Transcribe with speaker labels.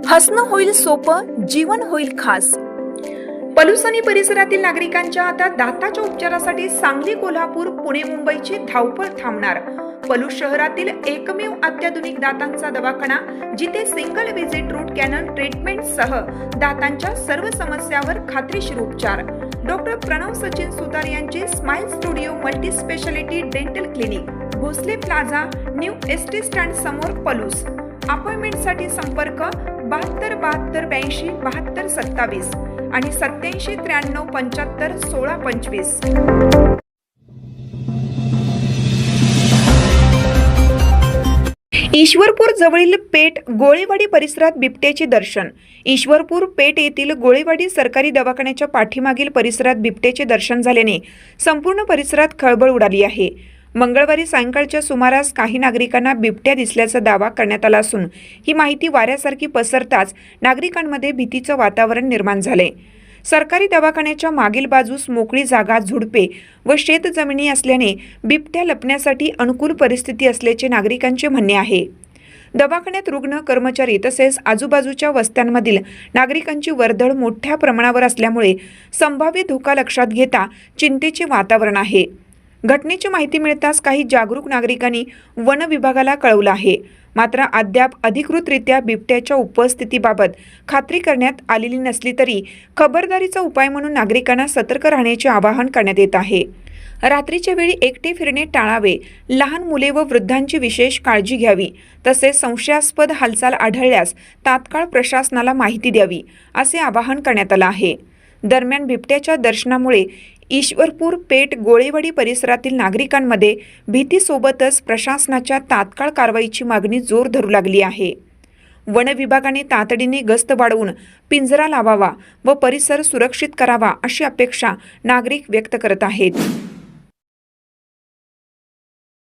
Speaker 1: हसणं होईल सोपं, जीवन होईल खास। पलूस आणि परिसरातील नागरिकांच्या आता दाताच्या उपचारासाठी सांगली, कोल्हापूर, पुणे, मुंबईची धावपळ थांबणार। पलूस शहरातील एकमेव अत्याधुनिक दातांचा दवाखाना, जिथे single visit root canal treatment सह दातांच्या सर्व समस्यावर खात्रीशीर उपचार। डॉक्टर प्रणव सचिन सुतार यांचे smile studio multi speciality dental clinic, Bhosale plaza, new ST stand समोर, पलूस। अपॉइंटमेंटसाठी संपर्क 72 72 82 72 27 आणि 87 93 75 16 25। ईश्वरपूर जवळील पेठ गोळेवाडी परिसरात बिबट्याचे दर्शन। ईश्वरपूर पेठ येथील गोळेवाडी सरकारी दवाखान्याच्या पाठीमागील परिसरात बिबट्याचे दर्शन झाल्याने संपूर्ण परिसरात खळबळ उडाली आहे। मंगळवारी सायंकाळच्या सुमारास काही नागरिकांना बिबट्या दिसल्याचा दावा करण्यात आला असून ही माहिती वाऱ्यासारखी पसरताच नागरिकांमध्ये भीतीचं वातावरण निर्माण झाले। सरकारी दवाखान्याच्या मागील बाजूस मोकळी जागा, झुडपे व शेतजमिनी असल्याने बिबट्या लपण्यासाठी अनुकूल परिस्थिती असल्याचे नागरिकांचे म्हणणे आहे। दवाखान्यात रुग्ण, कर्मचारी तसेच आजूबाजूच्या वस्त्यांमधील नागरिकांची वर्दळ मोठ्या प्रमाणावर असल्यामुळे संभाव्य धोका लक्षात घेता चिंतेचे वातावरण आहे। घटनेची माहिती मिळताच काही जागरूक नागरिकांनी वन विभागाला कळवलं आहे, मात्र अद्याप अधिकृतरित्या बिबट्याच्या उपस्थितीबाबत खात्री करण्यात आलेली नसली तरी खबरदारीचा उपाय म्हणून नागरिकांना सतर्क राहण्याचे आवाहन करण्यात येत आहे। रात्रीच्या वेळी एकटे फिरणे टाळावे, लहान मुले व वृद्धांची विशेष काळजी घ्यावी, तसेच संशयास्पद हालचाल आढळल्यास तात्काळ प्रशासनाला माहिती द्यावी, असे आवाहन करण्यात आले आहे। दरम्यान बिबट्याच्या दर्शनामुळे ईश्वरपूर पेठ गोळेवाडी परिसरातील नागरिकांमध्ये भीतीसोबतच प्रशासनाच्या तात्काळ कारवाईची मागणी जोर धरू लागली आहे। वन विभागाने तातडीने गस्त वाढवून पिंजरा लावावा व परिसर सुरक्षित करावा, अशी अपेक्षा नागरिक व्यक्त करत आहेत।